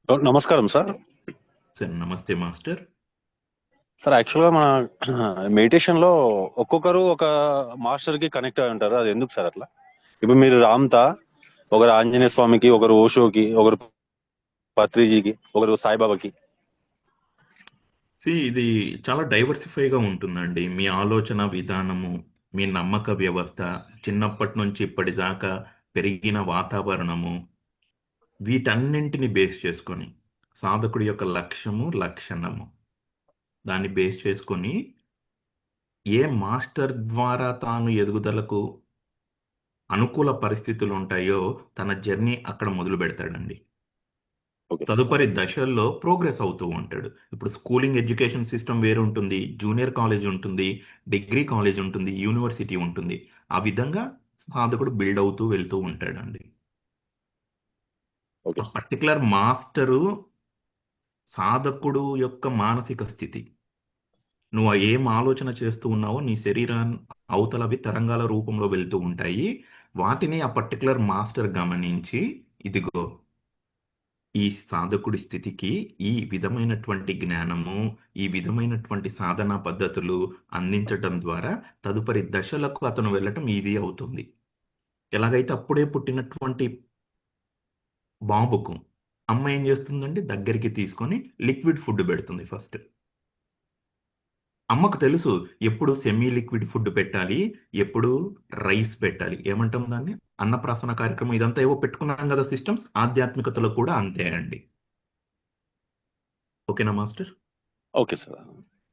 నమస్కారం sir. Sir నమస్తే master. Sir యాక్చువల్గా మన మెడిటేషన్ లో ఒక్కొక్కరు ఒక మాస్టర్ కి కనెక్ట్ అయి ఉంటారు. అది ఎందుకు సార్ అట్లా? ఇప్పుడు మీరు రామ్తా, ఒకరు ఆంజనేయ స్వామికి, ఒకరు ఓషోకి, ఒకరు పత్రిజీకి, ఒకరు సాయిబాబాకి. ఇది చాలా డైవర్సిఫైగా ఉంటుందండి. మీ ఆలోచన విధానము, మీ నమ్మక వ్యవస్థ, చిన్నప్పటి నుంచి ఇప్పటిదాకా పెరిగిన వాతావరణము, వీటన్నింటిని బేస్ చేసుకొని సాధకుడి యొక్క లక్ష్యము, లక్షణము, దాన్ని బేస్ చేసుకొని ఏ మాస్టర్ ద్వారా తాను ఎదుగుదలకు అనుకూల పరిస్థితులు ఉంటాయో తన జర్నీ అక్కడ మొదలు పెడతాడండి. Okay sir. తదుపరి దశల్లో ప్రోగ్రెస్ అవుతూ ఉంటాడు. ఇప్పుడు స్కూలింగ్ ఎడ్యుకేషన్ సిస్టమ్ వేరు ఉంటుంది, జూనియర్ కాలేజ్ ఉంటుంది, డిగ్రీ కాలేజ్ ఉంటుంది, యూనివర్సిటీ ఉంటుంది. ఆ విధంగా సాధకుడు బిల్డ్ అవుతూ వెళ్తూ ఉంటాడండి. ఓకే ఆ సార్. పర్టికులర్ మాస్టరు సాధకుడు యొక్క మానసిక స్థితి, నువ్వు ఏం ఆలోచన చేస్తూ ఉన్నావో నీ శరీరాన్ని అవతలవి తరంగాల రూపంలో వెళ్తూ ఉంటాయి. వాటిని ఆ పర్టికులర్ మాస్టర్ గమనించి, ఇదిగో ఈ సాధకుడి స్థితికి ఈ విధమైనటువంటి జ్ఞానము, ఈ విధమైనటువంటి సాధనా పద్ధతులు అందించటం ద్వారా తదుపరి దశలకు అతను వెళ్ళటం ఈజీ అవుతుంది. ఎలాగైతే అప్పుడే పుట్టినటువంటి బాబుకు అమ్మ ఏం చేస్తుందంటే దగ్గరికి తీసుకొని లిక్విడ్ ఫుడ్ పెడుతుంది ఫస్ట్. అమ్మకు తెలుసు ఎప్పుడు సెమీ లిక్విడ్ ఫుడ్ పెట్టాలి, ఎప్పుడు రైస్ పెట్టాలి. ఏమంటాం దాన్ని? అన్నప్రాసన కార్యక్రమం ఇదంతా ఏవో పెట్టుకున్నాం కదా సిస్టమ్స్. ఆధ్యాత్మికతలో కూడా అంతే అండి. ఓకేనా master? Okay sir.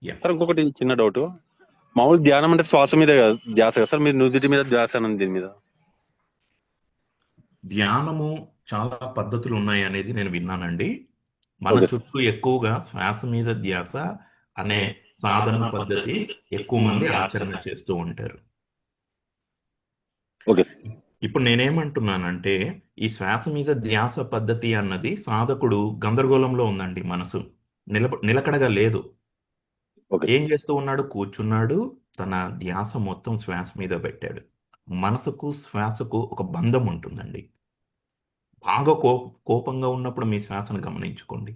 Yeah. Sir ఇంకొకటి చిన్న డౌట్. మామూలు ధ్యానం అంటే శ్వాస మీద ధ్యాస కదా సార్? మీరు నుదుటి మీద ధ్యాస అన్నది దీని మీద. ధ్యానము చాలా పద్ధతులు ఉన్నాయి అనేది నేను విన్నానండి. మన ఓకే సార్. చుట్టూ ఎక్కువగా శ్వాస మీద ధ్యాస అనే సాధన పద్ధతి ఎక్కువ మంది ఆచరణ చేస్తూ ఉంటారు. Okay sir. ఇప్పుడు నేనేమంటున్నానంటే ఈ శ్వాస మీద ధ్యాస పద్ధతి అన్నది సాధకుడు గందరగోళంలో ఉందండి. మనసు నిలకడగా లేదు. ఓకే ఏం సార్. చేస్తూ ఉన్నాడు? కూర్చున్నాడు, తన ధ్యాస మొత్తం శ్వాస మీద పెట్టాడు. మనసుకు శ్వాసకు ఒక బంధం ఉంటుందండి. బాగా కోపంగా ఉన్నప్పుడు మీ శ్వాసను గమనించుకోండి.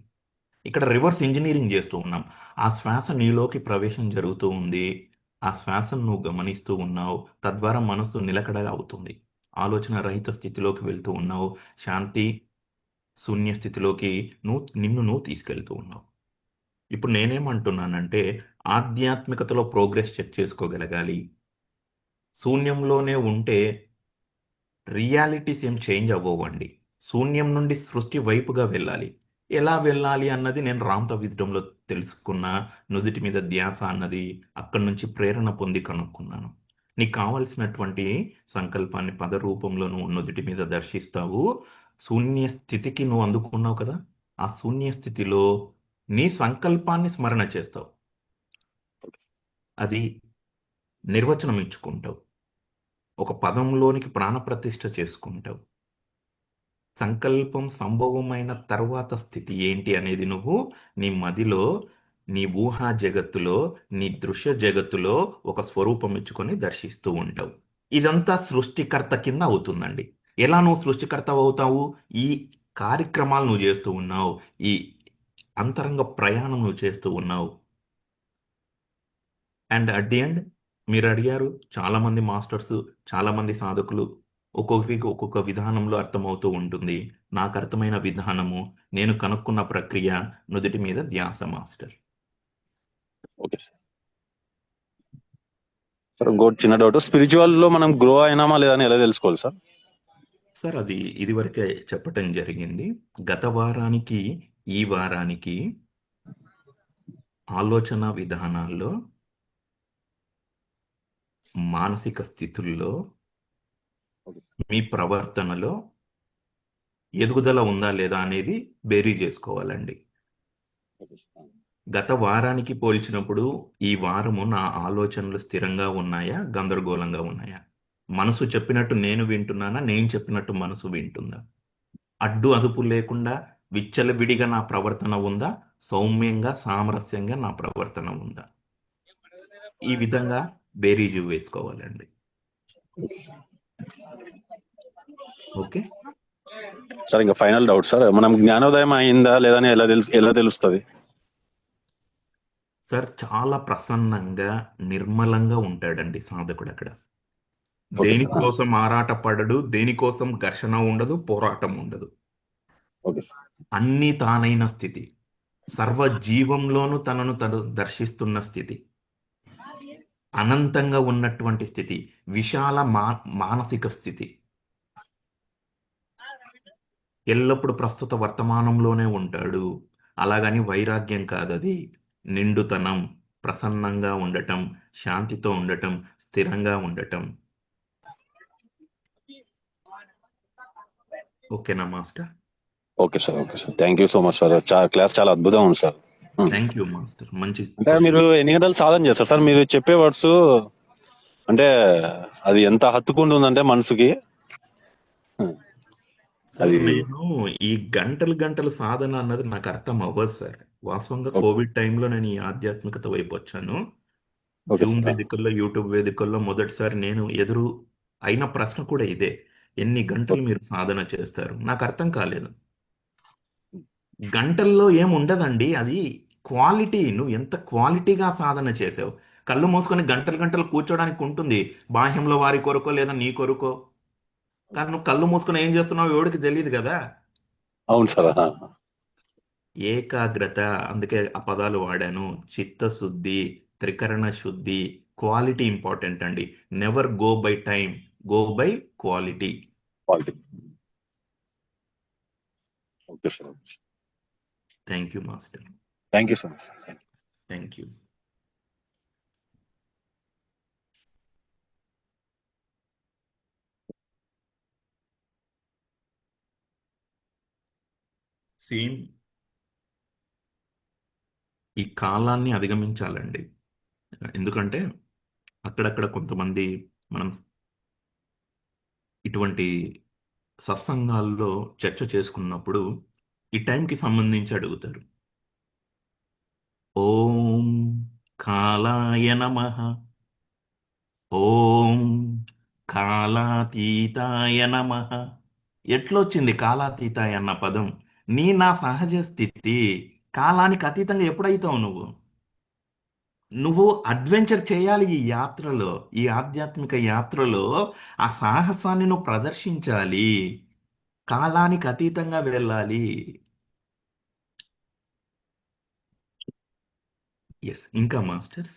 ఇక్కడ రివర్స్ ఇంజనీరింగ్ చేస్తూ ఉన్నాం. ఆ శ్వాస నీలోకి ప్రవేశం జరుగుతూ ఉంది. ఆ శ్వాసను నువ్వు గమనిస్తూ ఉన్నావు. తద్వారా మనసు నిలకడగా అవుతుంది. ఆలోచన రహిత స్థితిలోకి వెళ్తూ ఉన్నావు. శాంతి శూన్య స్థితిలోకి నిన్ను తీసుకెళ్తూ ఉన్నావు. ఇప్పుడు నేనేమంటున్నానంటే ఆధ్యాత్మికతలో ప్రోగ్రెస్ చెక్ చేసుకోగలగాలి. శూన్యంలోనే ఉంటే రియాలిటీస్ ఏం చేంజ్ అవ్వవండి. శూన్యం నుండి సృష్టి వైపుగా వెళ్ళాలి. ఎలా వెళ్ళాలి అన్నది నేను రామ్త విజ్డంలో తెలుసుకున్న. నుదుటి మీద ధ్యాస అన్నది అక్కడి నుంచి ప్రేరణ పొంది కనుక్కున్నాను. నీకు కావలసినటువంటి సంకల్పాన్ని పద రూపంలో నువ్వు నుదుటి మీద దర్శిస్తావు. శూన్య స్థితికి నువ్వు అందుకున్నావు కదా, ఆ శూన్య స్థితిలో నీ సంకల్పాన్ని స్మరణ చేస్తావు. అది నిర్వచనం ఇచ్చుకుంటావు. ఒక పదంలోనికి ప్రాణప్రతిష్ఠ చేసుకుంటావు. సంకల్పం సంభవమైన తర్వాత స్థితి ఏంటి అనేది నువ్వు నీ మదిలో, నీ ఊహా జగత్తులో, నీ దృశ్య జగత్తులో ఒక స్వరూపం ఇచ్చుకొని దర్శిస్తూ ఉంటావు. ఇదంతా సృష్టికర్త కింద అవుతుందండి. ఎలా నువ్వు సృష్టికర్త అవుతావు? ఈ కార్యక్రమాలు నువ్వు చేస్తూ ఉన్నావు, ఈ అంతరంగ ప్రయాణం నువ్వు చేస్తూ ఉన్నావు. అండ్ అట్ ది ఎండ్ మీరు అడిగారు, చాలామంది మాస్టర్స్, చాలామంది సాధకులు ఒక్కొక్కరికి ఒక్కొక్క విధానంలో అర్థమవుతూ ఉంటుంది. నాకు అర్థమైన విధానము, నేను కనుక్కున్న ప్రక్రియ నుదుటి మీద ధ్యాస మాస్టర్. Okay sir. సార్ ఇంకోటి చిన్న డౌట్. స్పిరిచువల్ లో మనం గ్రో అయినామా లేదా అని ఎలా తెలుసుకోవాలి సార్? సార్ అది ఇదివరకే చెప్పటం జరిగింది. గత వారానికి ఈ వారానికి ఆలోచన విధానాల్లో, మానసిక స్థితుల్లో, ఓకే మీ ప్రవర్తనలో ఎదుగుదల ఉందా లేదా అనేది బేరీ చేసుకోవాలండి. Okay sir. గత వారానికి పోల్చినప్పుడు ఈ వారము నా ఆలోచనలు స్థిరంగా ఉన్నాయా, గందరగోళంగా ఉన్నాయా? మనసు చెప్పినట్టు నేను వింటున్నానా, నేను చెప్పినట్టు మనసు వింటుందా? అడ్డు అదుపు లేకుండా విచ్చలవిడిగా నా ప్రవర్తన ఉందా, సౌమ్యంగా సామరస్యంగా నా ప్రవర్తన ఉందా? ఈ విధంగా బేరీజు వేసుకోవాలండి. ఓకే. సార్ ఇంకా ఫైనల్ డౌట్ సార్, మనం జ్ఞానోదయం అయిందా లేదా అని ఎలా తెలుస్తుంది? సార్ చాలా ప్రసన్నంగా నిర్మలంగా ఉంటాడండి సాధకుడు అక్కడ. Okay sir. దేనికోసం ఆరాట పడడు, దేనికోసం ఘర్షణ ఉండదు, పోరాటం ఉండదు. Okay sir. అన్నీ తానైన స్థితి, సర్వ జీవంలోనూ తనను దర్శిస్తున్న స్థితి, అనంతంగా ఉన్నటువంటి స్థితి, విశాల మానసిక స్థితి, ఎల్లప్పుడూ ప్రస్తుత వర్తమానంలోనే ఉంటాడు. అలాగని వైరాగ్యం కాదది, నిండుతనం, ప్రసన్నంగా ఉండటం, శాంతితో ఉండటం, స్థిరంగా ఉండటం. ఓకేనా master? Okay sir. Okay sir, thank you so much sir. Class చాలా అద్భుతంగా ఉంది సార్. థ్యాంక్ యూ మాస్టర్, మంచి అంటే మీరు క్వశ్చన్. ఎన్ని గంటలు సాధన చేస్తారు సార్? మీరు చెప్పే వర్డ్స్ అంటే అది ఎంత హత్తుకుంటుందంటే మనసుకి. సార్ అది నేను ఈ గంటలు గంటలు సాధన అన్నది నాకు అర్థం అవ్వదు సార్. వాస్తవంగా ఓకే. కోవిడ్ టైంలో నేను ఈ ఆధ్యాత్మికత వైపు వచ్చాను. Okay Zoom sir. వేదికల్లో, యూట్యూబ్ వేదికల్లో మొదటిసారి నేను ఎదురు అయిన ప్రశ్న కూడా ఇదే: ఎన్ని గంటలు ఓకే. మీరు సాధన చేస్తారు? నాకు అర్థం కాలేదు. గంటల్లో ఏం ఉండదండి, అది క్వాలిటీ. నువ్వు ఎంత క్వాలిటీగా సాధన చేసావు. కళ్ళు మూసుకొని గంటలు గంటలు కూర్చోడానికి ఉంటుంది, బాహ్యంలో వారి కొరకో లేదా నీ కొరకో. కానీ నువ్వు కళ్ళు మూసుకొని ఏం చేస్తున్నావు ఎవడికి తెలియదు కదా. అవును సార్. ఏకాగ్రత, అందుకే ఆ పదాలు వాడాను. చిత్తశుద్ధి, త్రికరణ శుద్ధి, క్వాలిటీ ఇంపార్టెంట్ అండి. Never go by time, go by quality. Quality. Okay sir. Thank you master. Thank you so much. Thank you. Scene, ఈ కాలాన్ని అధిగమించాలండి. ఎందుకంటే అక్కడక్కడ కొంతమంది మనం ఇటువంటి సత్సంగాల్లో చర్చ చేసుకున్నప్పుడు ఈ టైంకి సంబంధించి అడుగుతారు. ఓం కాలాయ నమః, ఓం కాలాతీతాయ నమః. ఎట్లొచ్చింది కాలాతీతాయ అన్న పదం? నా సహజ స్థితి. కాలానికి అతీతంగా ఎప్పుడైతావు నువ్వు? నువ్వు అడ్వెంచర్ చేయాలి ఈ యాత్రలో, ఈ ఆధ్యాత్మిక యాత్రలో ఆ సాహసాన్ని నువ్వు ప్రదర్శించాలి. కాలానికి అతీతంగా వెళ్ళాలి. ఎస్, ఇంకా మాస్టర్స్.